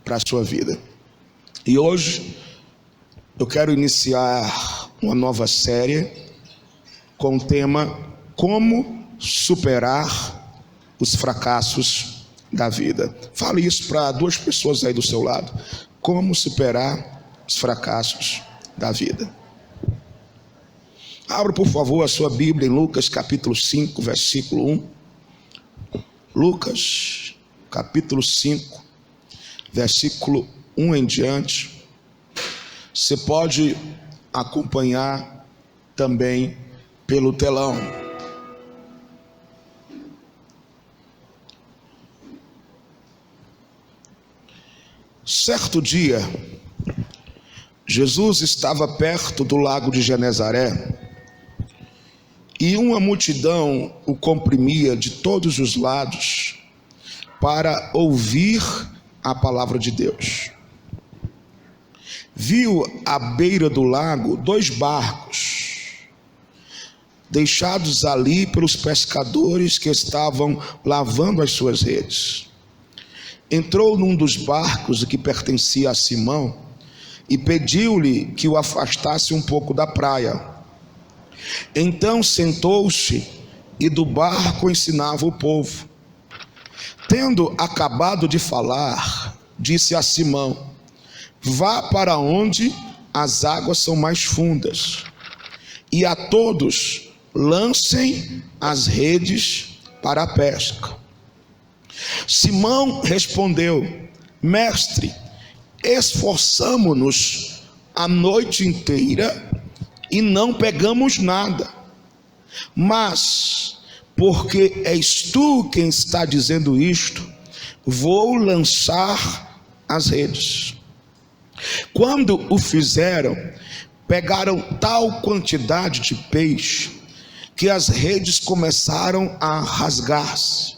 para a sua vida. E hoje eu quero iniciar uma nova série com o tema Como Superar os Fracassos da Vida. Fale isso para duas pessoas aí do seu lado. Como superar os fracassos da vida. Abra, por favor, a sua Bíblia em Lucas capítulo 5, versículo 1. Lucas capítulo 5, versículo 1 em diante. Você pode acompanhar também pelo telão. Certo dia, Jesus estava perto do lago de Genezaré e uma multidão o comprimia de todos os lados para ouvir a palavra de Deus. Viu à beira do lago 2 barcos, deixados ali pelos pescadores que estavam lavando as suas redes. Entrou num dos barcos que pertencia a Simão e pediu-lhe que o afastasse um pouco da praia. Então sentou-se e do barco ensinava o povo. Tendo acabado de falar, disse a Simão: vá para onde as águas são mais fundas, e a todos lancem as redes para a pesca. Simão respondeu: mestre, esforçamo-nos a noite inteira e não pegamos nada, mas porque és tu quem está dizendo isto, vou lançar as redes. Quando o fizeram, pegaram tal quantidade de peixe que as redes começaram a rasgar-se.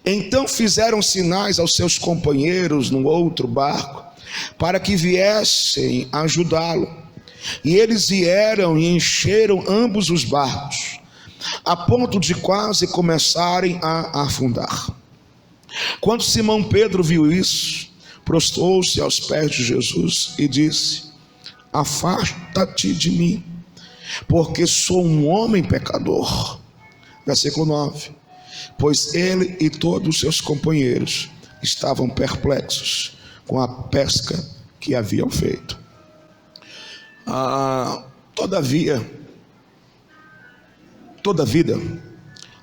Então fizeram sinais aos seus companheiros no outro barco para que viessem ajudá-lo. E eles vieram e encheram ambos os barcos, a ponto de quase começarem a afundar. Quando Simão Pedro viu isso, prostrou-se aos pés de Jesus e disse: afasta-te de mim, porque sou um homem pecador. Versículo 9. Pois ele e todos os seus companheiros estavam perplexos com a pesca que haviam feito. Toda vida,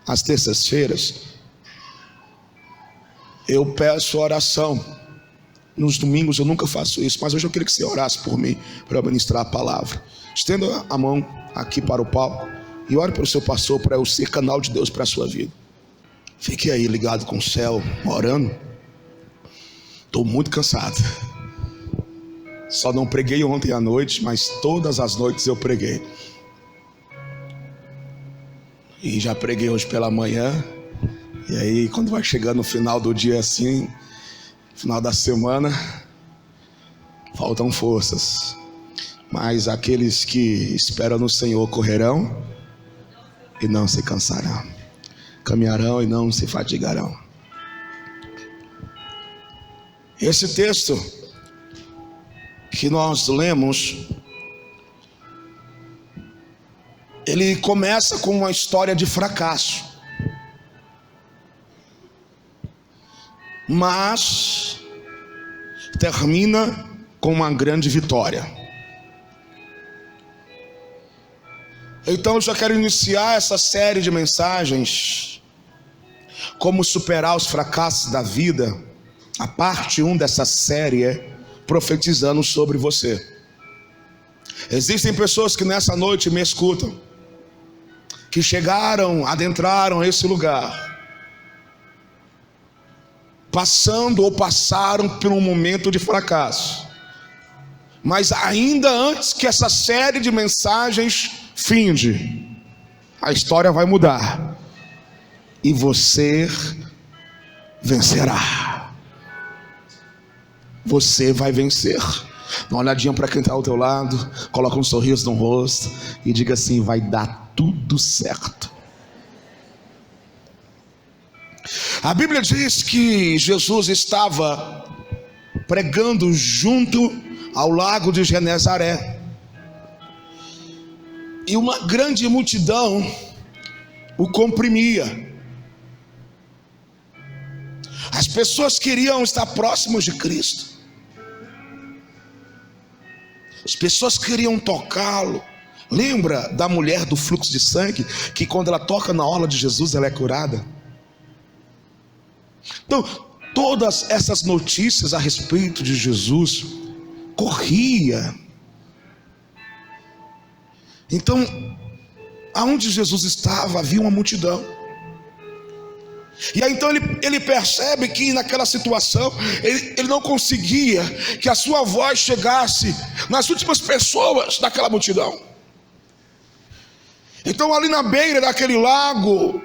às terças-feiras, eu peço oração. Nos domingos eu nunca faço isso, mas hoje eu queria que você orasse por mim, para eu ministrar a palavra. Estenda a mão aqui para o palco e ore para o seu pastor, para eu ser canal de Deus para a sua vida. Fique aí ligado com o céu, orando. Estou muito cansado. Só não preguei ontem à noite, mas todas as noites eu preguei. E já preguei hoje pela manhã. E aí quando vai chegando no final do dia assim, final da semana, faltam forças. Mas aqueles que esperam no Senhor correrão e não se cansarão, caminharão e não se fatigarão. Esse texto que nós lemos, ele começa com uma história de fracasso, mas termina com uma grande vitória. Então eu já quero iniciar essa série de mensagens, como superar os fracassos da vida. A parte 1 dessa série é profetizando sobre você. Existem pessoas que nessa noite me escutam, que adentraram esse lugar, passando ou passaram por um momento de fracasso, mas ainda antes que essa série de mensagens finde, a história vai mudar e você vencerá. Você vai vencer. Dá uma olhadinha para quem está ao teu lado, coloca um sorriso no rosto e diga assim: vai dar tudo certo. A Bíblia diz que Jesus estava pregando junto ao lago de Genezaré. E uma grande multidão o comprimia. As pessoas queriam estar próximas de Cristo. As pessoas queriam tocá-lo. Lembra da mulher do fluxo de sangue, que quando ela toca na orla de Jesus, ela é curada? Então, todas essas notícias a respeito de Jesus corria. Então, aonde Jesus estava, havia uma multidão. E aí então ele percebe que naquela situação ele não conseguia que a sua voz chegasse nas últimas pessoas daquela multidão. Então ali na beira daquele lago,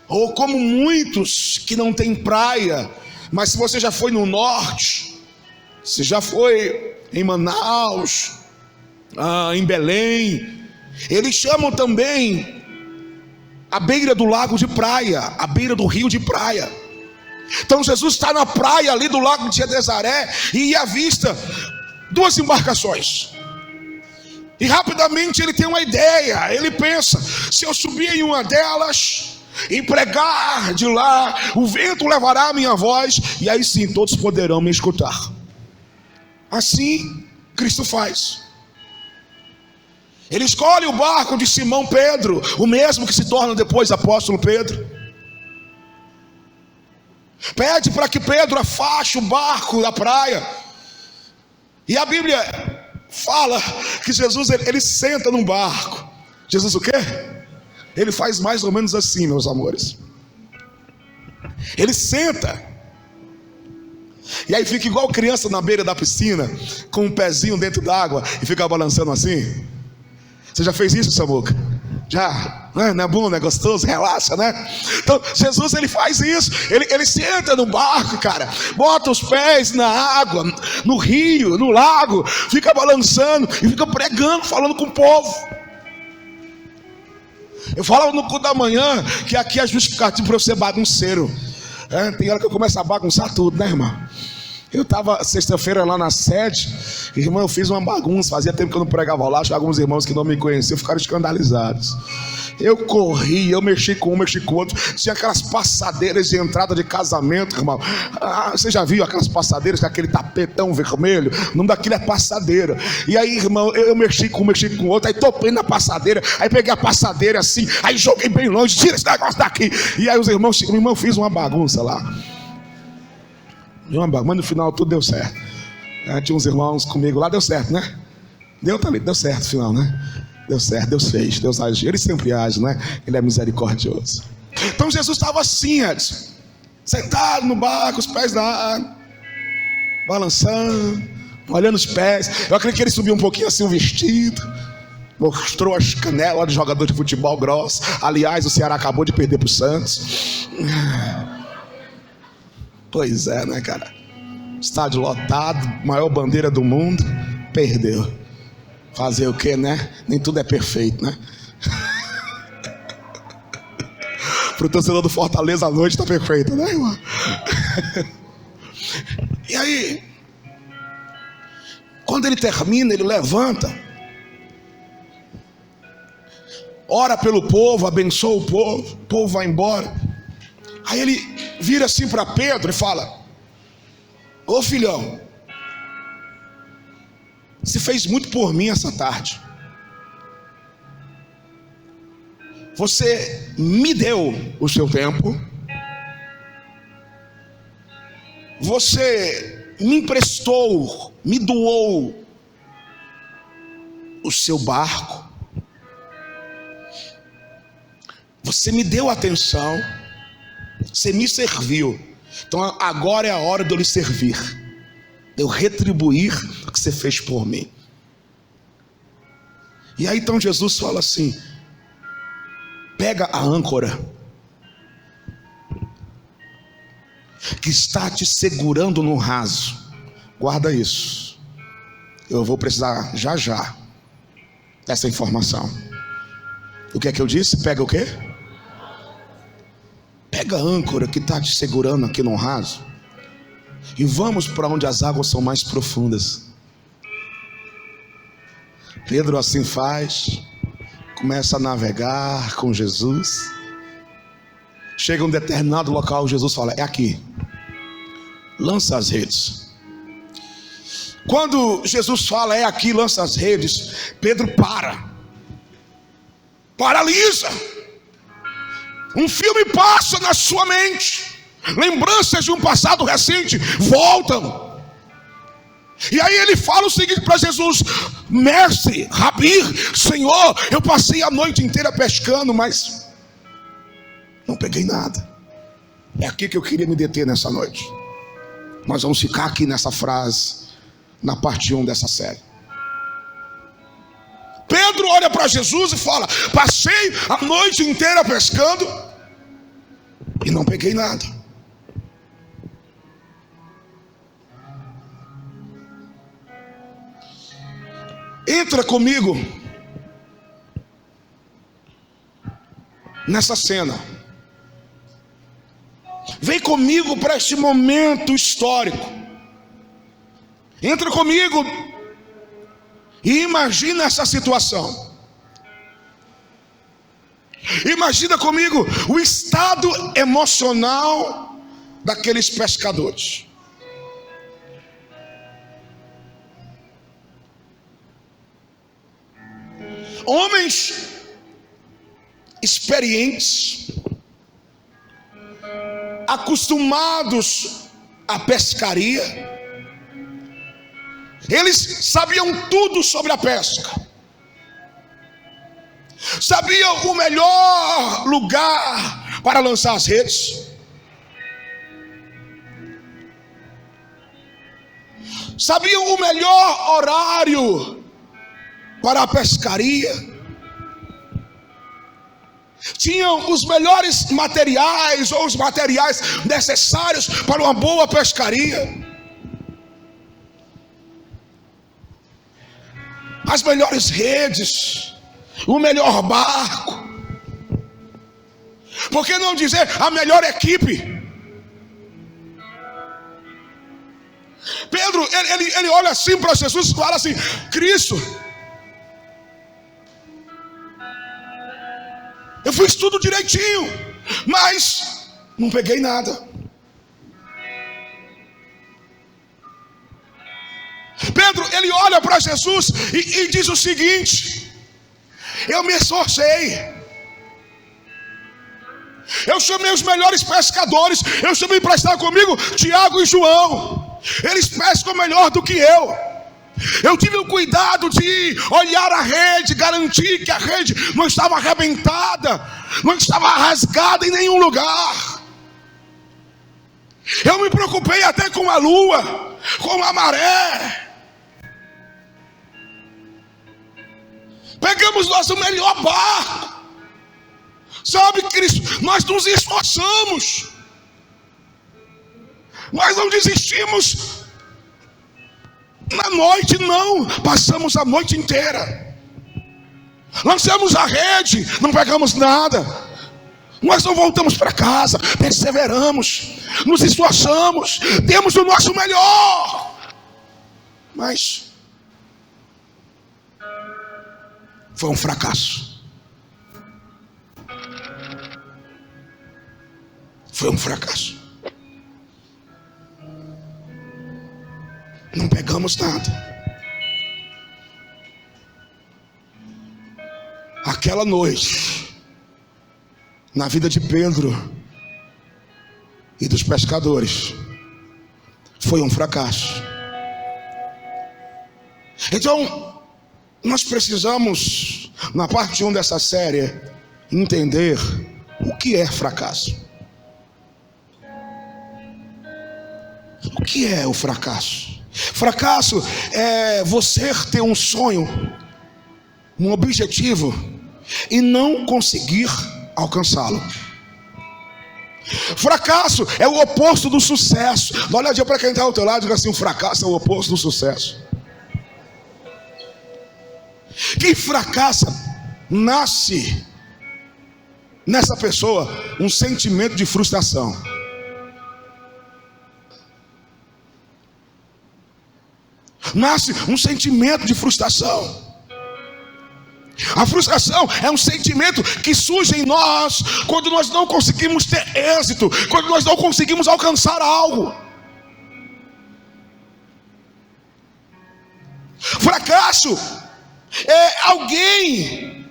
ou como muitos que não tem praia, mas se você já foi no norte, se já foi em Manaus, em Belém, eles chamam também a beira do lago de praia, a beira do rio de praia. Então Jesus está na praia ali do lago de Genezaré e à vista duas embarcações. E rapidamente ele tem uma ideia. Ele pensa: se eu subir em uma delas e pregar de lá, o vento levará a minha voz, e aí sim todos poderão me escutar. Assim Cristo faz. Ele escolhe o barco de Simão Pedro, o mesmo que se torna depois apóstolo Pedro. Pede para que Pedro afaste o barco da praia. E a Bíblia fala que Jesus ele senta num barco. Jesus o quê? Ele faz mais ou menos assim, meus amores. Ele senta. E aí fica igual criança na beira da piscina, com um pezinho dentro d'água e fica balançando assim. Você já fez isso, Samuca? Já? Não é bom, não é gostoso? Relaxa, né? Então Jesus ele faz isso. Ele senta no barco, cara, bota os pés na água, no rio, no lago, fica balançando e fica pregando, falando com o povo. Eu falo no culto da manhã que aqui é justificativo para você bagunceiro. Tem hora que eu começo a bagunçar tudo, né, irmão? Eu estava sexta-feira lá na sede, irmão, eu fiz uma bagunça. Fazia tempo que eu não pregava lá. Alguns irmãos que não me conheciam ficaram escandalizados. Eu corri, eu mexi com um, mexi com o outro. Tinha aquelas passadeiras de entrada de casamento, irmão. Você já viu aquelas passadeiras com aquele tapetão vermelho? O nome daquilo é passadeira. E aí, irmão, eu mexi com um, mexi com o outro. Aí topei na passadeira. Aí peguei a passadeira assim. Aí joguei bem longe. Tira esse negócio daqui. E aí o irmão fez uma bagunça lá. Mas no final tudo deu certo. Tinha uns irmãos comigo lá, deu certo, né? Deu certo no final, né? Deu certo, Deus fez, Deus agiu. Ele sempre age, né? Ele é misericordioso. Então Jesus estava assim, Edson, sentado no barco, os pés na água, balançando, olhando os pés. Eu acredito que ele subiu um pouquinho assim o vestido, mostrou as canelas de jogador de futebol grosso. Aliás, o Ceará acabou de perder para o Santos. Pois é, né, cara? Estádio lotado, maior bandeira do mundo, perdeu. Fazer o quê, né? Nem tudo é perfeito, né? Pro torcedor do Fortaleza, a noite tá perfeita, né, irmão? E aí, quando ele termina, ele levanta, ora pelo povo, abençoa o povo vai embora. Aí ele vira assim para Pedro e fala: ô filhão, você fez muito por mim essa tarde. Você me deu o seu tempo. Você me emprestou, me doou o seu barco. Você me deu atenção. Você me serviu. Então agora é a hora de eu lhe servir, de eu retribuir o que você fez por mim. E aí então Jesus fala assim: pega a âncora que está te segurando no raso. Guarda isso. Eu vou precisar já dessa informação. O que é que eu disse? Pega o quê? Pega a âncora que está te segurando aqui no raso. e vamos para onde as águas são mais profundas. Pedro assim faz, começa a navegar com Jesus. Chega um determinado local, Jesus fala: é aqui, lança as redes. Quando Jesus fala: é aqui, lança as redes, Pedro paralisa. Um filme passa na sua mente, lembranças de um passado recente voltam. E aí ele fala o seguinte para Jesus: mestre, Rabi, Senhor, eu passei a noite inteira pescando, mas não peguei nada. É aqui que eu queria me deter nessa noite. Nós vamos ficar aqui nessa frase, na parte 1 dessa série. Pedro olha para Jesus e fala: passei a noite inteira pescando e não peguei nada. Entra comigo nessa cena. Vem comigo para este momento histórico. Entra comigo e imagina essa situação. Imagina comigo o estado emocional daqueles pescadores. Homens experientes, acostumados à pescaria, eles sabiam tudo sobre a pesca, sabiam o melhor lugar para lançar as redes, sabiam o melhor horário para a pescaria, tinham os melhores materiais, ou os materiais necessários para uma boa pescaria, as melhores redes, o melhor barco, por que não dizer a melhor equipe? Pedro, ele olha assim para Jesus e fala assim: Cristo, eu fiz tudo direitinho, mas não peguei nada. Pedro, ele olha para Jesus e diz o seguinte: eu me esforcei, eu chamei os melhores pescadores, eu chamei para estar comigo Tiago e João, eles pescam melhor do que eu tive o cuidado de olhar a rede, garantir que a rede não estava arrebentada, não estava rasgada em nenhum lugar. Eu me preocupei até com a lua, com a maré. Pegamos nosso melhor barco. Sabe, Cristo, nós nos esforçamos, nós não desistimos na noite, não. Passamos a noite inteira, lançamos a rede, não pegamos nada. Nós não voltamos para casa, perseveramos, nos esforçamos, demos o nosso melhor, mas foi um fracasso. Foi um fracasso. Não pegamos nada. Aquela noite, na vida de Pedro e dos pescadores, foi um fracasso. Então, nós precisamos, na parte 1 dessa série, entender o que é fracasso. O que é o fracasso? Fracasso é você ter um sonho, um objetivo, e não conseguir alcançá-lo. Fracasso é o oposto do sucesso. Dá uma olhadinha para quem está ao teu lado e diga assim: o fracasso é o oposto do sucesso. Quem fracassa, nasce nessa pessoa um sentimento de frustração. nasce um sentimento de frustração. A frustração é um sentimento que surge em nós quando nós não conseguimos ter êxito, quando nós não conseguimos alcançar algo. Fracasso é alguém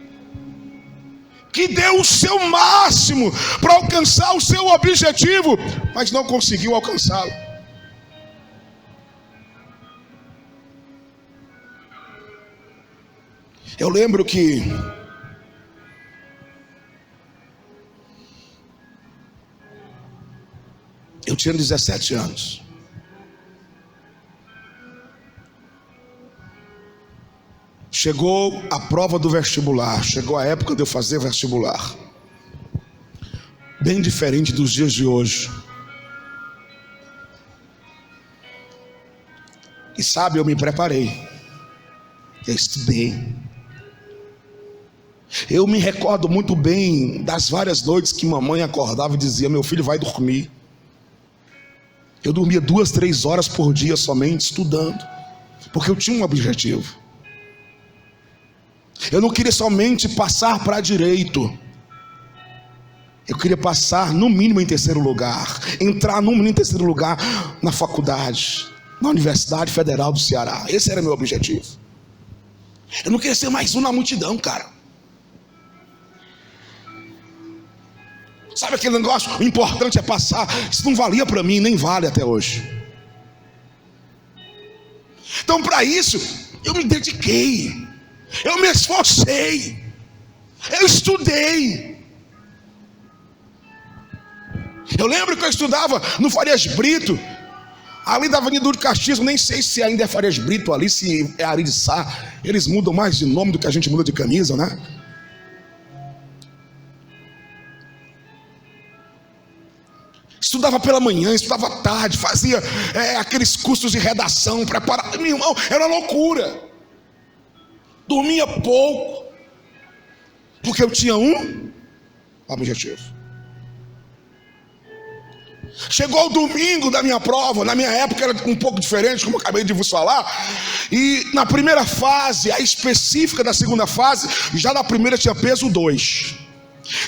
que deu o seu máximo para alcançar o seu objetivo, mas não conseguiu alcançá-lo. Eu lembro que eu tinha 17 anos. Chegou a prova do vestibular, chegou a época de eu fazer vestibular. Bem diferente dos dias de hoje. E sabe, eu me preparei. Eu estudei. Eu me recordo muito bem das várias noites que mamãe acordava e dizia: meu filho vai dormir. Eu dormia 2, 3 horas por dia somente estudando, porque eu tinha um objetivo. Eu não queria somente passar para direito, eu queria passar no mínimo em 3º lugar, entrar no mínimo em 3º lugar na faculdade, na Universidade Federal do Ceará. Esse era meu objetivo. Eu não queria ser mais um na multidão, cara. Sabe aquele negócio? O importante é passar. Isso não valia para mim, nem vale até hoje. Então, para isso, eu me dediquei, eu me esforcei, eu estudei. Eu lembro que eu estudava no Farias Brito, ali da Avenida do Castismo. Nem sei se ainda é Farias Brito ali, se é Ariçá. Eles mudam mais de nome do que a gente muda de camisa, né? Estudava pela manhã, estudava à tarde, fazia aqueles cursos de redação, preparava. Meu irmão, era loucura. Dormia pouco, porque eu tinha um objetivo. Chegou o domingo da minha prova. Na minha época era um pouco diferente, como eu acabei de vos falar. E na primeira fase, a específica da segunda fase, já na primeira tinha peso 2.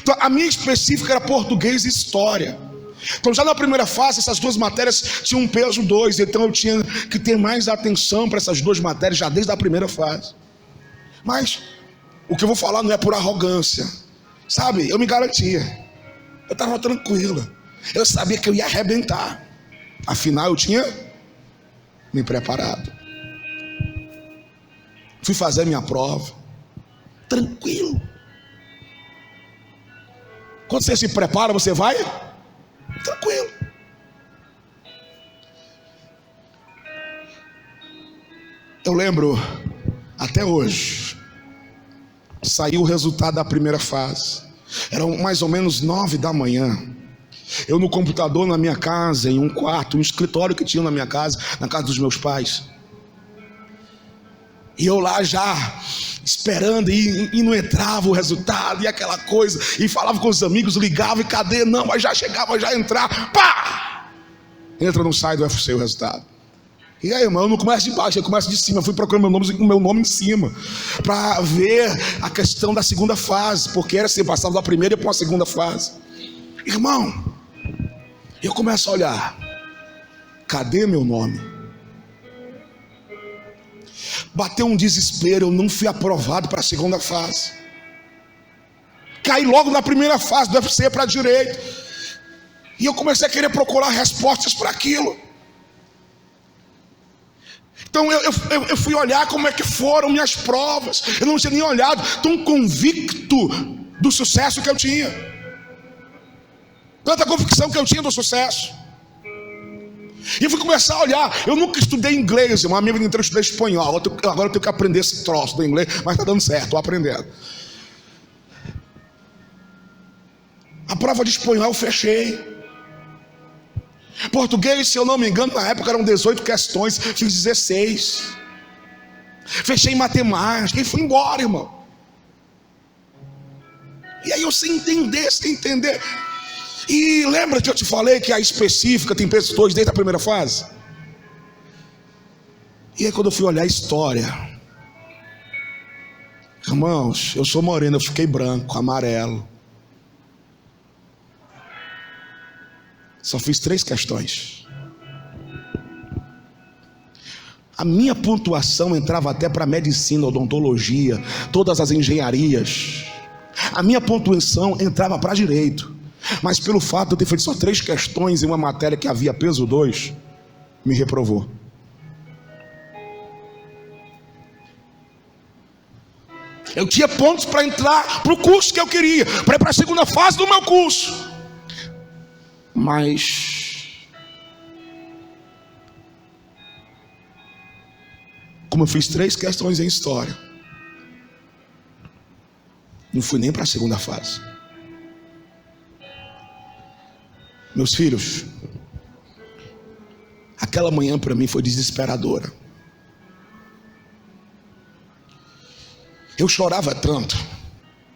Então a minha específica era português e história. Então já na primeira fase, essas 2 matérias tinham um peso 2. Então eu tinha que ter mais atenção para essas 2 matérias já desde a primeira fase. Mas o que eu vou falar não é por arrogância, sabe? Eu me garantia, eu estava tranquilo, eu sabia que eu ia arrebentar. Afinal eu tinha me preparado. Fui fazer minha prova tranquilo. Quando você se prepara, você vai tranquilo. Eu lembro até hoje, saiu o resultado da primeira fase. Eram mais ou menos 9 da manhã. Eu no computador na minha casa, em um quarto, um escritório que tinha na minha casa, na casa dos meus pais. E eu lá já esperando, e não entrava o resultado, e aquela coisa, e falava com os amigos, ligava, e cadê? Não, mas já chegava, já entrar, pá! Entra, não sai do UFC o resultado. E aí, irmão, eu não começo de baixo, eu começo de cima. Eu fui procurando meu nome em cima, para ver a questão da segunda fase, porque era assim, passava da primeira e para uma segunda fase. Irmão, eu começo a olhar, cadê meu nome? Bateu um desespero, eu não fui aprovado para a segunda fase. Caí logo na primeira fase do UFC para a direita. E eu comecei a querer procurar respostas para aquilo. Então eu fui olhar como é que foram minhas provas. Eu não tinha nem olhado, tão convicto do sucesso que eu tinha. Tanta convicção que eu tinha do sucesso. E eu fui começar a olhar. Eu nunca estudei inglês, uma amiga inteira eu estudei espanhol. Agora eu tenho que aprender esse troço do inglês, mas está dando certo, estou aprendendo. A prova de espanhol eu fechei. Português, se eu não me engano, na época eram 18 questões, fiz 16. Fechei em matemática e fui embora, irmão. E aí eu sem entender. E lembra que eu te falei que a específica tem peso 2 desde a primeira fase? E aí quando eu fui olhar a história, irmãos, eu sou moreno, eu fiquei branco, amarelo. Só fiz 3 questões. A minha pontuação entrava até para medicina, odontologia, todas as engenharias. A minha pontuação entrava para direito. Mas pelo fato de eu ter feito só 3 questões em uma matéria que havia peso 2, me reprovou. Eu tinha pontos para entrar para o curso que eu queria, para ir para a segunda fase do meu curso. Mas, como eu fiz 3 questões em história, não fui nem para a segunda fase. Meus filhos, aquela manhã para mim foi desesperadora. Eu chorava tanto,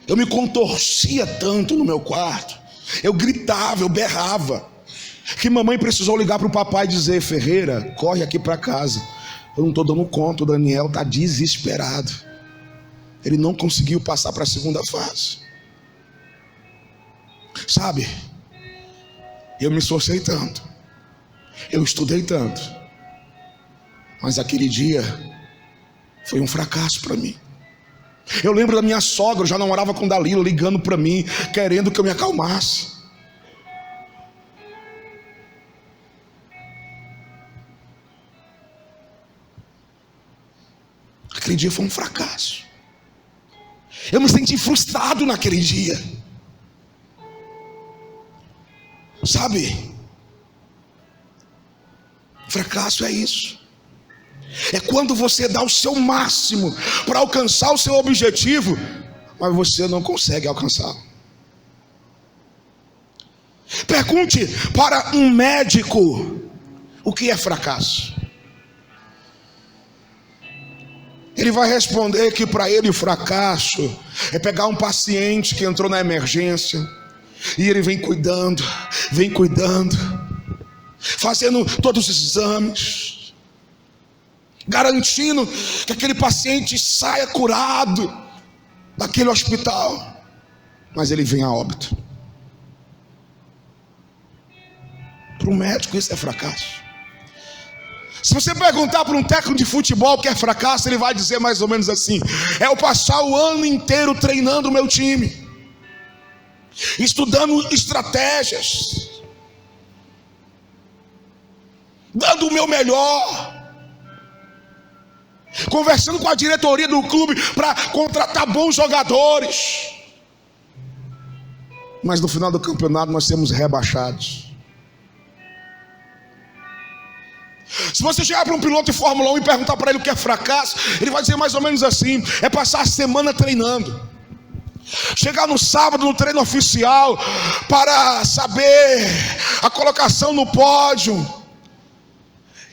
eu me contorcia tanto no meu quarto, eu gritava, eu berrava, que mamãe precisou ligar para o papai e dizer: Ferreira, corre aqui para casa, eu não estou dando conta, o Daniel está desesperado, ele não conseguiu passar para a segunda fase. Sabe, eu me esforcei tanto, eu estudei tanto, mas aquele dia foi um fracasso para mim. Eu lembro da minha sogra, eu já não morava com Dalila, ligando para mim, querendo que eu me acalmasse. Aquele dia foi um fracasso. Eu me senti frustrado naquele dia. Sabe? Fracasso é isso. É quando você dá o seu máximo para alcançar o seu objetivo, mas você não consegue alcançá-lo. Pergunte para um médico o que é fracasso. Ele vai responder que para ele o fracasso é pegar um paciente que entrou na emergência e ele vem cuidando, fazendo todos os exames, garantindo que aquele paciente saia curado daquele hospital, mas ele vem a óbito. Para um médico isso é fracasso. Se você perguntar para um técnico de futebol o que é fracasso, ele vai dizer mais ou menos assim: é eu passar o ano inteiro treinando o meu time, estudando estratégias, dando o meu melhor, conversando com a diretoria do clube para contratar bons jogadores, mas no final do campeonato nós sermos rebaixados. Se você chegar para um piloto de Fórmula 1 e perguntar para ele o que é fracasso, ele vai dizer mais ou menos assim: é passar a semana treinando, chegar no sábado no treino oficial para saber a colocação no pódio,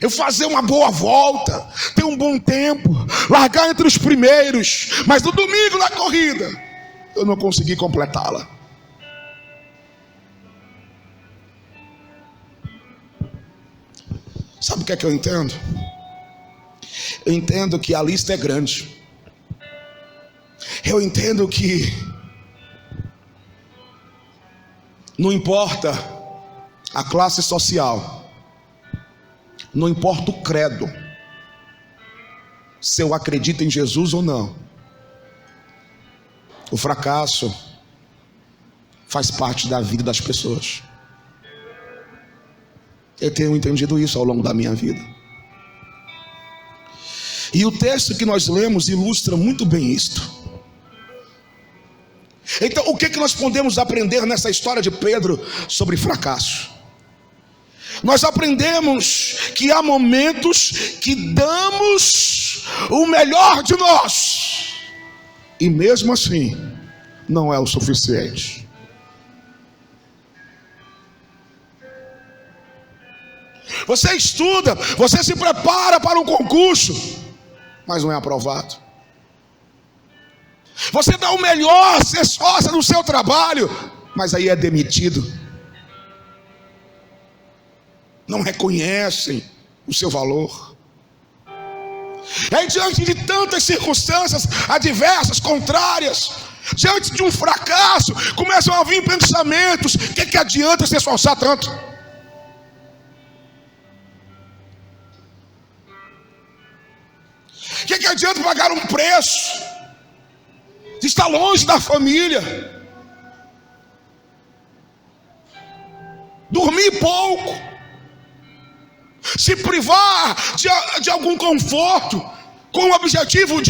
eu fazer uma boa volta, ter um bom tempo, largar entre os primeiros, mas no domingo na corrida eu não consegui completá-la. Sabe o que é que eu entendo? Eu entendo que a lista é grande. Eu entendo que não importa a classe social, não importa o credo, se eu acredito em Jesus ou não, o fracasso faz parte da vida das pessoas. Eu tenho entendido isso ao longo da minha vida. E o texto que nós lemos ilustra muito bem isto. Então, o que nós podemos aprender nessa história de Pedro sobre fracasso? Nós aprendemos que há momentos que damos o melhor de nós, e mesmo assim, não é o suficiente. Você estuda, você se prepara para um concurso, mas não é aprovado. Você dá o melhor, se esforça no seu trabalho, mas aí é demitido. Não reconhecem o seu valor. E aí, diante de tantas circunstâncias adversas, contrárias, diante de um fracasso, começam a vir pensamentos: o que adianta se esforçar tanto? O que adianta pagar um preço de estar longe da família, dormir pouco, se privar de algum conforto, com o objetivo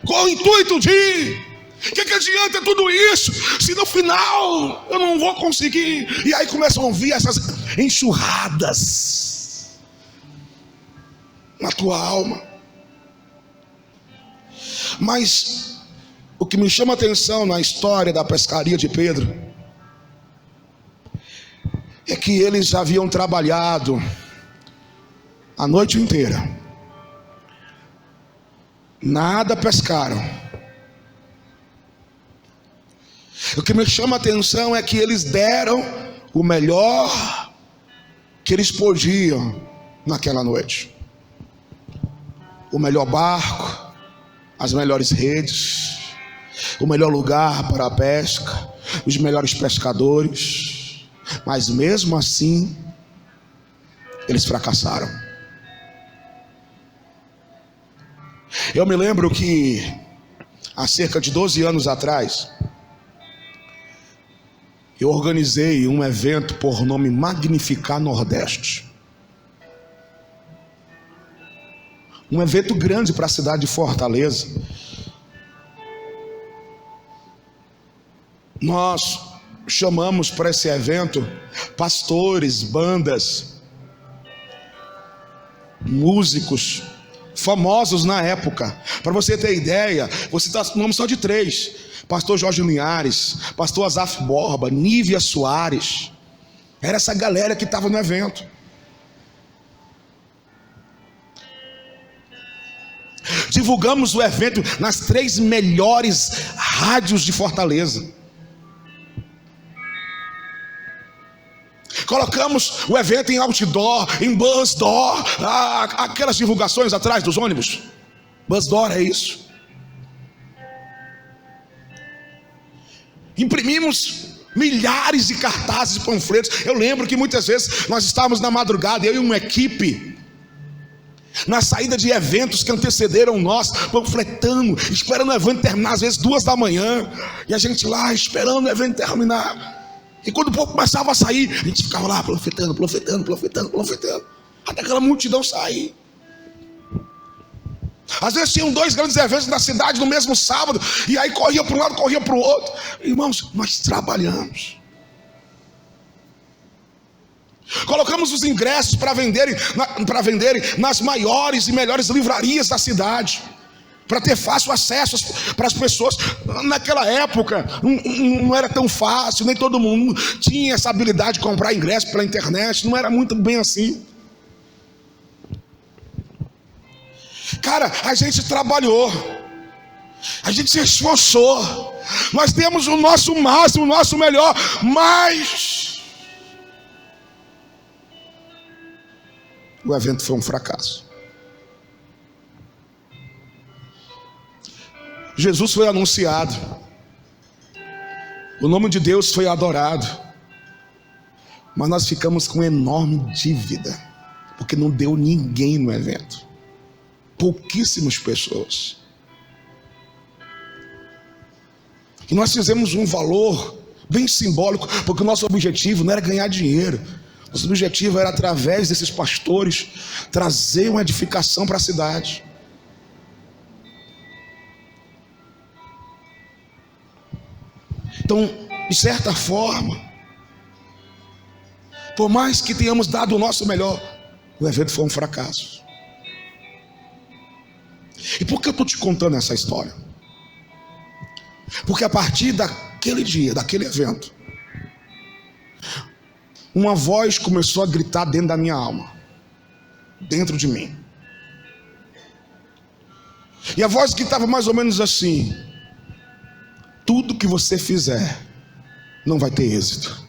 com o intuito de... O que adianta tudo isso, se no final eu não vou conseguir? E aí começam a ouvir essas enxurradas na tua alma. Mas o que me chama a atenção na história da pescaria de Pedro é que eles haviam trabalhado a noite inteira, nada pescaram. O que me chama a atenção é que eles deram o melhor que eles podiam naquela noite. O melhor barco, as melhores redes, o melhor lugar para a pesca, os melhores pescadores. Mas mesmo assim, eles fracassaram. Eu me lembro que há cerca de 12 anos atrás, eu organizei um evento por nome Magnificar Nordeste. Um evento grande para a cidade de Fortaleza. Nós chamamos para esse evento pastores, bandas, músicos famosos na época. Para você ter ideia, vou citar o nome só de 3: pastor Jorge Linhares, pastor Azaf Borba, Nívia Soares. Era essa galera que estava no evento. Divulgamos o evento nas 3 melhores rádios de Fortaleza. Colocamos o evento em outdoor, em bus door, aquelas divulgações atrás dos ônibus. Bus door é isso. Imprimimos milhares de cartazes e panfletos. Eu lembro que muitas vezes nós estávamos na madrugada, eu e uma equipe, na saída de eventos que antecederam nós, panfletando, esperando o evento terminar, às vezes 2 da manhã, e a gente lá esperando o evento terminar. E quando o povo começava a sair, a gente ficava lá panfletando, até aquela multidão sair. Às vezes tinham 2 grandes eventos na cidade no mesmo sábado, e aí corria para um lado, corria para o outro. Irmãos, nós trabalhamos. Colocamos os ingressos para venderem nas maiores e melhores livrarias da cidade, para ter fácil acesso para as pessoas. Naquela época não era tão fácil, nem todo mundo tinha essa habilidade de comprar ingresso pela internet, não era muito bem assim. Cara, a gente trabalhou, a gente se esforçou, nós temos o nosso máximo, o nosso melhor, mas o evento foi um fracasso. Jesus foi anunciado, o nome de Deus foi adorado, mas nós ficamos com enorme dívida, porque não deu ninguém no evento, pouquíssimas pessoas. E nós fizemos um valor bem simbólico, porque o nosso objetivo não era ganhar dinheiro. Nosso objetivo era, através desses pastores, trazer uma edificação para a cidade. Então, de certa forma, por mais que tenhamos dado o nosso melhor, o evento foi um fracasso. E por que eu estou te contando essa história? Porque a partir daquele dia, daquele evento, uma voz começou a gritar dentro da minha alma, dentro de mim. E a voz que estava mais ou menos assim: tudo que você fizer não vai ter êxito.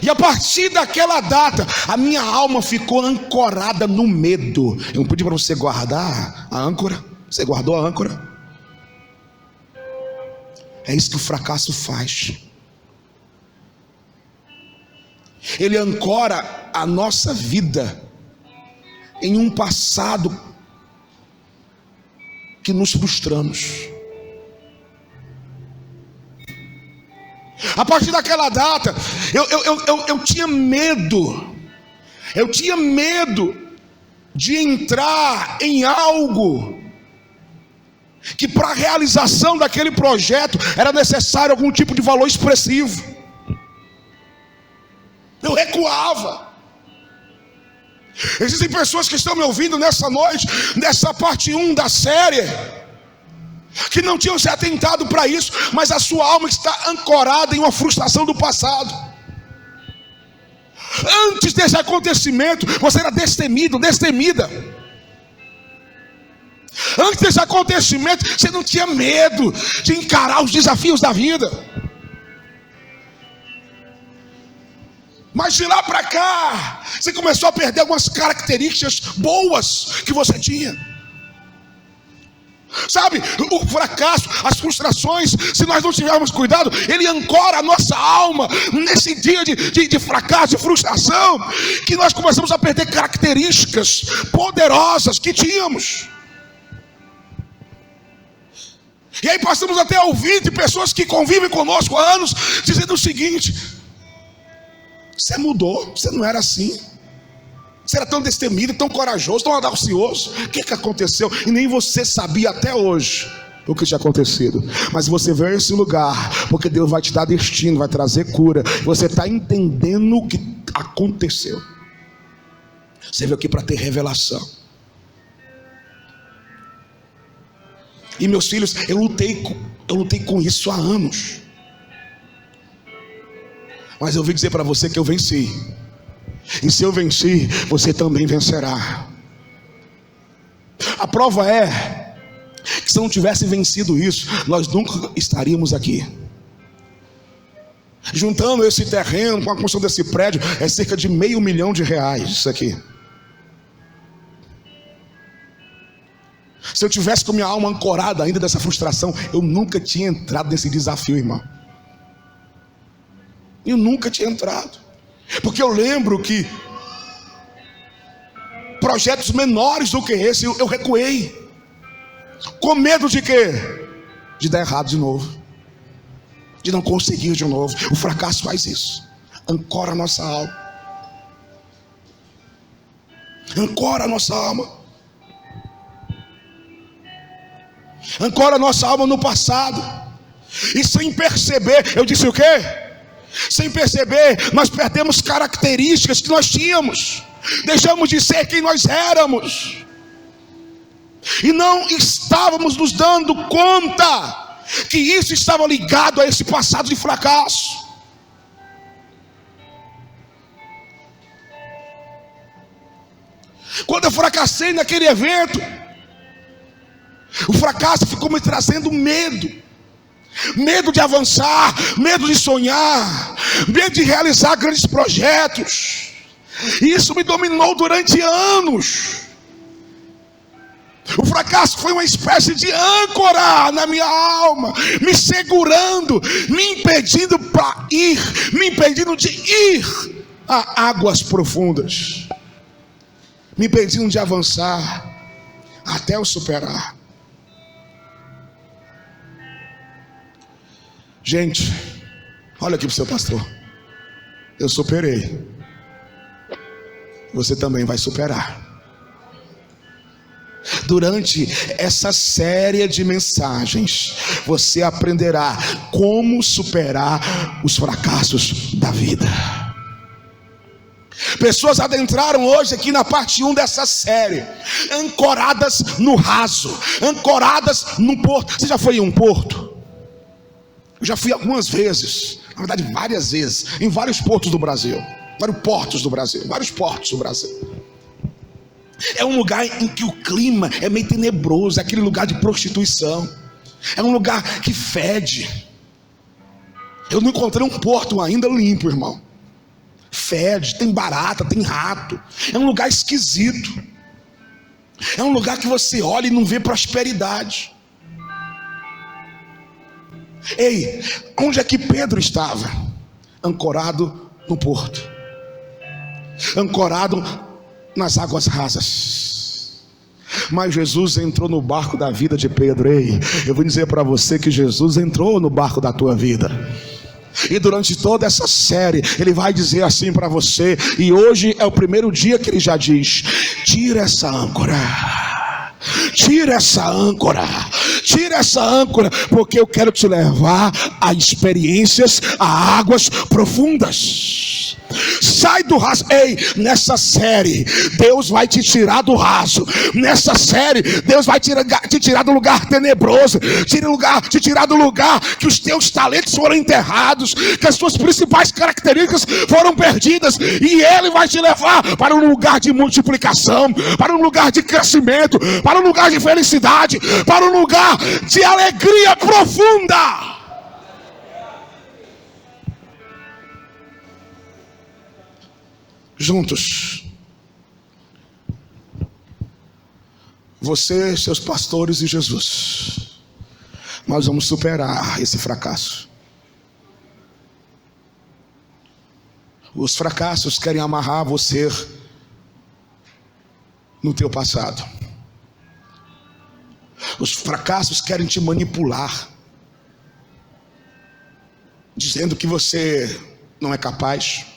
E a partir daquela data, a minha alma ficou ancorada no medo. Eu não pedi para você guardar a âncora. Você guardou a âncora? É isso que o fracasso faz. Ele ancora a nossa vida em um passado que nos frustramos. A partir daquela data, eu tinha medo. Eu tinha medo de entrar em algo que para a realização daquele projeto era necessário algum tipo de valor expressivo. Eu recuava. Existem pessoas que estão me ouvindo nessa noite, nessa parte 1 da série, que não tinham se atentado para isso, mas a sua alma está ancorada em uma frustração do passado. Antes desse acontecimento, você era destemido, destemida. Antes desse acontecimento, você não tinha medo de encarar os desafios da vida. Mas de lá para cá, você começou a perder algumas características boas que você tinha. Sabe, o fracasso, as frustrações, se nós não tivermos cuidado, ele ancora a nossa alma nesse dia de fracasso e frustração, que nós começamos a perder características poderosas que tínhamos. E aí passamos até a ouvir de pessoas que convivem conosco há anos, dizendo o seguinte: você mudou, você não era assim. Você era tão destemido, tão corajoso, tão audacioso. O que aconteceu? E nem você sabia até hoje o que tinha acontecido. Mas você veio a esse lugar porque Deus vai te dar destino, vai trazer cura. Você está entendendo o que aconteceu. Você veio aqui para ter revelação. E meus filhos, eu lutei com isso há anos. Mas eu vim dizer para você que eu venci. E se eu venci, você também vencerá. A prova é que se eu não tivesse vencido isso, nós nunca estaríamos aqui. Juntando esse terreno com a construção desse prédio, é cerca de R$500 mil isso aqui. Se eu tivesse com minha alma ancorada ainda dessa frustração, eu nunca tinha entrado nesse desafio, irmão. Eu nunca tinha entrado. Porque eu lembro que projetos menores do que esse eu recuei. Com medo de quê? De dar errado de novo, de não conseguir de novo. O fracasso faz isso. Ancora a nossa alma. Ancora a nossa alma. Ancora a nossa alma no passado. E sem perceber, eu disse o quê? Sem perceber, nós perdemos características que nós tínhamos. Deixamos de ser quem nós éramos. E não estávamos nos dando conta que isso estava ligado a esse passado de fracasso. Quando eu fracassei naquele evento, o fracasso ficou me trazendo medo. Medo de avançar, medo de sonhar, medo de realizar grandes projetos. E isso me dominou durante anos. O fracasso foi uma espécie de âncora na minha alma, me segurando, me impedindo para ir, me impedindo de ir a águas profundas, me impedindo de avançar até eu superar. Gente, olha aqui para o seu pastor. Eu superei. Você também vai superar. Durante essa série de mensagens, você aprenderá como superar os fracassos da vida. Pessoas adentraram hoje aqui na parte 1 dessa série, ancoradas no raso, ancoradas no porto. Você já foi em um porto? Eu já fui algumas vezes, na verdade várias vezes, em vários portos do Brasil. Vários portos do Brasil. É um lugar em que o clima é meio tenebroso, é aquele lugar de prostituição. É um lugar que fede. Eu não encontrei um porto ainda limpo, irmão. fede, tem barata, tem rato. É um lugar esquisito. É um lugar que você olha e não vê prosperidade. Ei, onde é que Pedro estava? Ancorado no porto, ancorado nas águas rasas. Mas Jesus entrou no barco da vida de Pedro. Ei, eu vou dizer para você que Jesus entrou no barco da tua vida. E durante toda essa série ele vai dizer assim para você. E hoje é o primeiro dia que ele já diz: tira essa âncora, tira essa âncora, tira essa âncora, porque eu quero te levar a experiências, a águas profundas. Sai do raso. Ei, nessa série Deus vai te tirar do raso. Nessa série Deus vai te tirar do lugar tenebroso, te tirar do lugar que os teus talentos foram enterrados, que as suas principais características foram perdidas, e Ele vai te levar para um lugar de multiplicação, para um lugar de crescimento, para um lugar de felicidade, para um lugar de alegria profunda. Juntos, você, seus pastores e Jesus, nós vamos superar esse fracasso. Os fracassos querem amarrar você no teu passado. Os fracassos querem te manipular, dizendo que você não é capaz,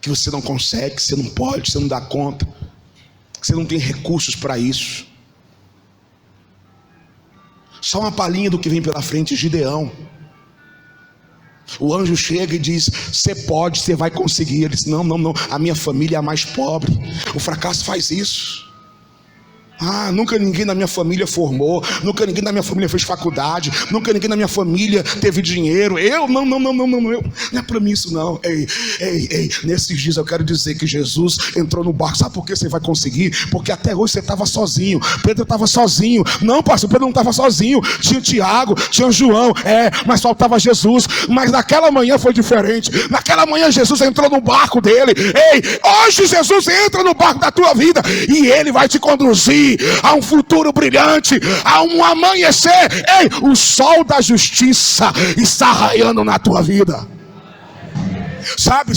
que você não consegue, que você não pode, que você não dá conta, que você não tem recursos para isso. Só uma palhinha do que vem pela frente. Gideão, o anjo chega e diz: você pode, você vai conseguir. Ele diz: não, a minha família é a mais pobre. O fracasso faz isso. Nunca ninguém na minha família formou, nunca ninguém na minha família fez faculdade, nunca ninguém na minha família teve dinheiro. Eu, não, não é para mim isso não. Ei, nesses dias eu quero dizer que Jesus entrou no barco. Sabe por que você vai conseguir? Porque até hoje você estava sozinho. Pedro estava sozinho. Não, pastor, Pedro não estava sozinho. Tinha Tiago, tinha João, mas faltava Jesus. Mas naquela manhã foi diferente. Naquela manhã Jesus entrou no barco dele. Ei, hoje Jesus entra no barco da tua vida e Ele vai te conduzir a um futuro brilhante, a um amanhecer. Ei, o sol da justiça está raiando na tua vida. Sabe,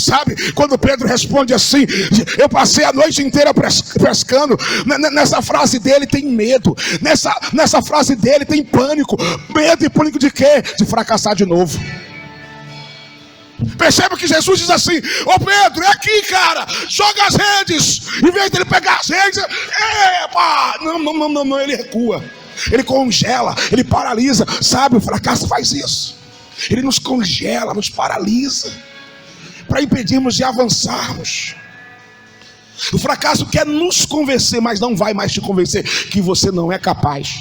quando Pedro responde assim: eu passei a noite inteira pescando. Nessa frase dele tem medo. Nessa frase dele tem pânico. Medo e pânico de quê? De fracassar de novo. Perceba que Jesus diz assim: ô Pedro, é aqui, cara, joga as redes. Em vez dele pegar as redes, não, ele recua, ele congela, ele paralisa. Sabe, o fracasso faz isso. Ele nos congela, nos paralisa, para impedirmos de avançarmos. O fracasso quer nos convencer, mas não vai mais te convencer que você não é capaz.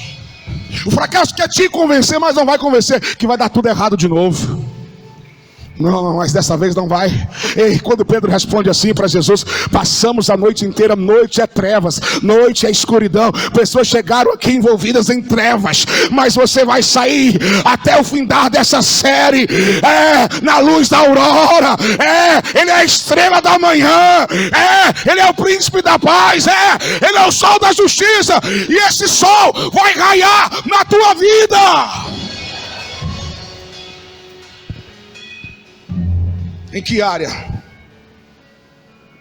O fracasso quer te convencer, mas não vai convencer que vai dar tudo errado de novo. Não, mas dessa vez não vai. Ei, quando Pedro responde assim para Jesus: passamos a noite inteira. Noite é trevas, noite é escuridão. Pessoas chegaram aqui envolvidas em trevas, mas você vai sair até o findar dessa série na luz da aurora. Ele é a estrela da manhã. Ele é o príncipe da paz. Ele é o sol da justiça. E esse sol vai raiar na tua vida. Em que área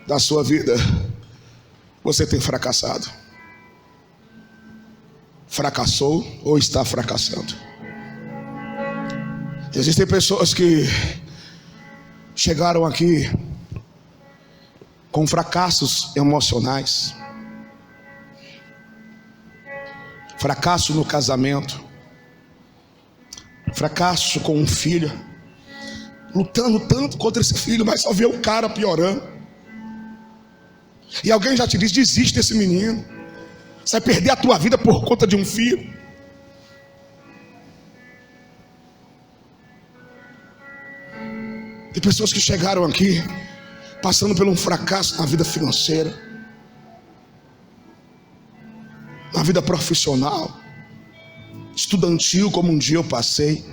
da sua vida você tem fracassado? Fracassou ou está fracassando? Existem pessoas que chegaram aqui com fracassos emocionais, fracasso no casamento, fracasso com um filho, lutando tanto contra esse filho, mas só vê o cara piorando. E alguém já te diz: desiste desse menino, você vai perder a tua vida por conta de um filho. Tem pessoas que chegaram aqui passando por um fracasso na vida financeira, na vida profissional, estudantil, como um dia eu passei.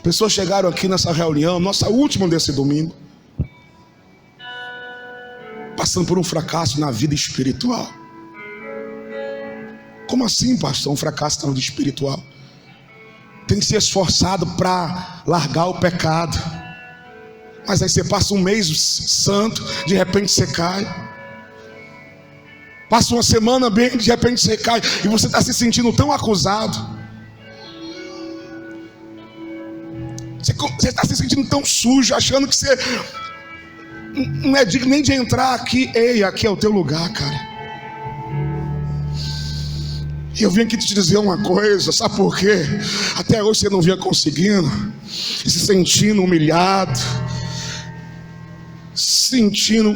Pessoas chegaram aqui nessa reunião, nossa última desse domingo, passando por um fracasso na vida espiritual. Como assim, pastor? Um fracasso na vida espiritual? Tem se esforçado para largar o pecado, mas aí você passa um mês santo, de repente você cai. Passa uma semana bem, de repente você cai. E você está se sentindo tão acusado. Você está se sentindo tão sujo, achando que você não é digno nem de entrar aqui. Ei, aqui é o teu lugar, cara. E eu vim aqui te dizer uma coisa, sabe por quê? Até hoje você não vinha conseguindo, se sentindo humilhado, se sentindo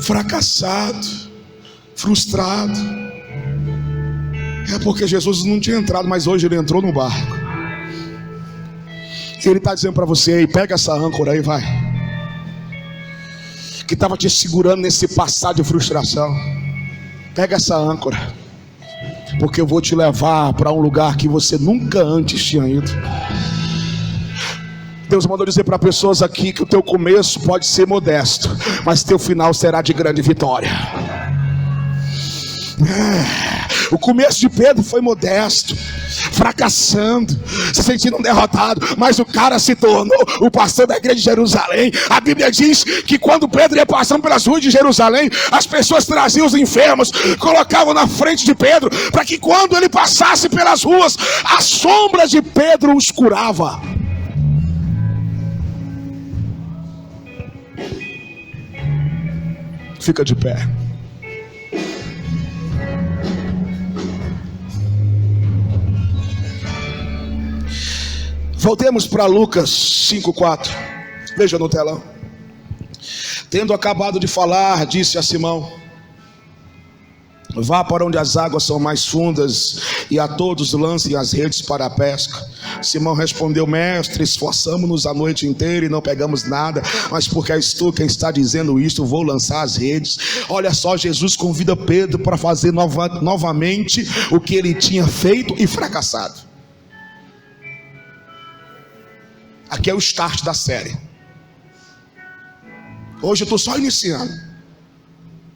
fracassado, frustrado. É porque Jesus não tinha entrado, mas hoje ele entrou no barco. E ele está dizendo para você: aí, pega essa âncora aí, vai, que estava te segurando nesse passado de frustração. Pega essa âncora, porque eu vou te levar para um lugar que você nunca antes tinha ido. Deus mandou dizer para pessoas aqui que o teu começo pode ser modesto, mas teu final será de grande vitória. O começo de Pedro foi modesto, fracassando, se sentindo um derrotado, mas o cara se tornou o pastor da igreja de Jerusalém. A Bíblia diz que quando Pedro ia passando pelas ruas de Jerusalém, as pessoas traziam os enfermos, colocavam na frente de Pedro, para que quando ele passasse pelas ruas, a sombra de Pedro os curava. Fica de pé. Voltemos para Lucas 5:4. Veja no telão. Tendo acabado de falar, disse a Simão: vá para onde as águas são mais fundas, e a todos lancem as redes para a pesca. Simão respondeu: mestre, esforçamo-nos a noite inteira e não pegamos nada, mas porque és tu quem está dizendo isto, vou lançar as redes. Olha só, Jesus convida Pedro para fazer novamente o que ele tinha feito e fracassado. Aqui é o start da série. Hoje eu estou só iniciando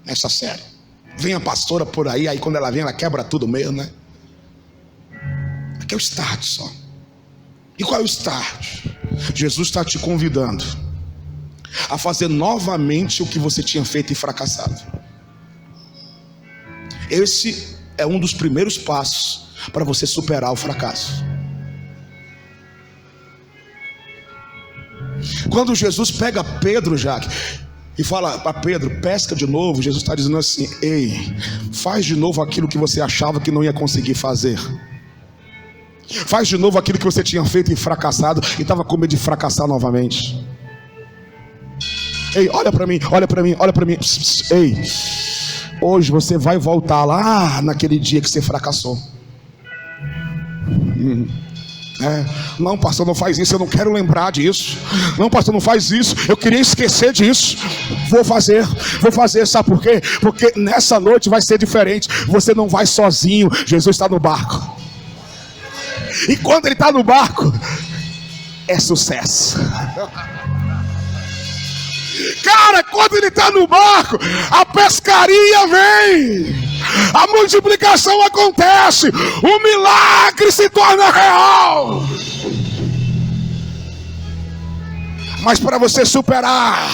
essa série. Vem a pastora por aí, aí quando ela vem ela quebra tudo mesmo, né? Aqui é o start só. E qual é o start? Jesus está te convidando a fazer novamente o que você tinha feito e fracassado. Esse é um dos primeiros passos para você superar o fracasso. Quando Jesus pega Pedro, Jaque, e fala para Pedro: pesca de novo, Jesus está dizendo assim: ei, faz de novo aquilo que você achava que não ia conseguir fazer. Faz de novo aquilo que você tinha feito e fracassado, e estava com medo de fracassar novamente. Ei, olha para mim, olha para mim, olha para mim. Ei, hoje você vai voltar lá naquele dia que você fracassou. Não, pastor, não faz isso, eu não quero lembrar disso. Não, pastor, não faz isso, eu queria esquecer disso. Vou fazer, sabe por quê? Porque nessa noite vai ser diferente. Você não vai sozinho, Jesus está no barco. E quando ele está no barco, é sucesso. Cara, quando ele está no barco, a pescaria vem, a multiplicação acontece, o milagre se torna real. Mas para você superar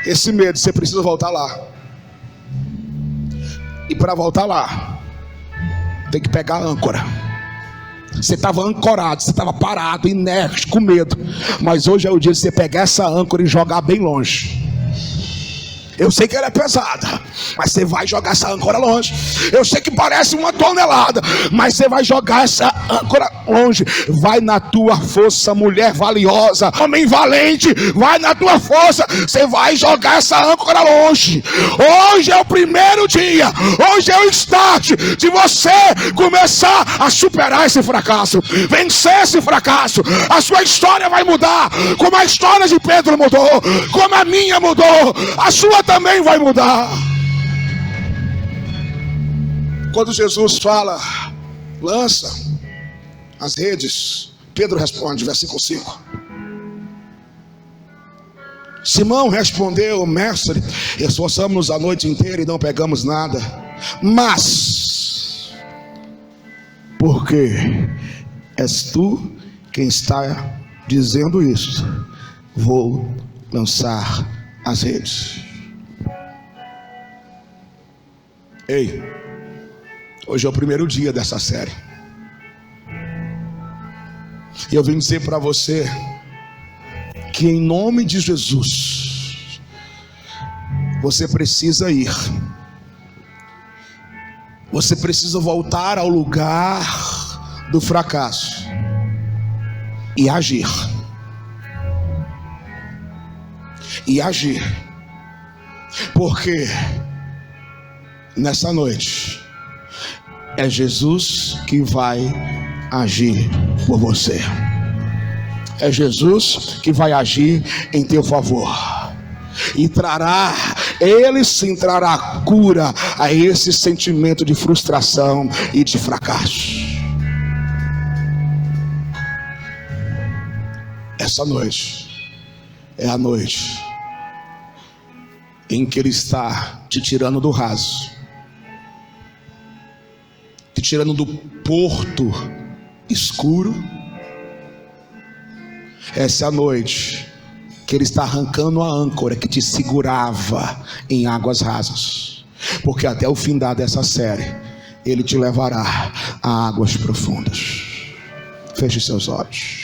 esse medo, você precisa voltar lá. E para voltar lá, tem que pegar a âncora. Você estava ancorado, você estava parado, inerte, com medo. Mas hoje é o dia de você pegar essa âncora e jogar bem longe. Eu sei que ela é pesada, mas você vai jogar essa âncora longe. Eu sei que parece 1 tonelada, mas você vai jogar essa âncora longe. Vai na tua força, mulher valiosa, homem valente, vai na tua força. Você vai jogar essa âncora longe. Hoje é o primeiro dia, hoje é o start de você começar a superar esse fracasso, vencer esse fracasso. A sua história vai mudar, como a história de Pedro mudou, como a minha mudou, a sua também vai mudar. Quando Jesus fala, lança as redes. Pedro responde, versículo 5. Simão respondeu: mestre, esforçamos-nos a noite inteira e não pegamos nada, mas porque és tu quem está dizendo isso, vou lançar as redes. Ei, hoje é o primeiro dia dessa série, e eu vim dizer para você que em nome de Jesus você precisa ir, você precisa voltar ao lugar do fracasso e agir, porque nessa noite é Jesus que vai agir por você. É Jesus que vai agir em teu favor, e Ele sim trará cura a esse sentimento de frustração e de fracasso. Essa noite é a noite em que Ele está te tirando do raso, te tirando do porto escuro. Essa é a noite que Ele está arrancando a âncora que te segurava em águas rasas, porque até o fim dessa série Ele te levará a águas profundas. Feche seus olhos.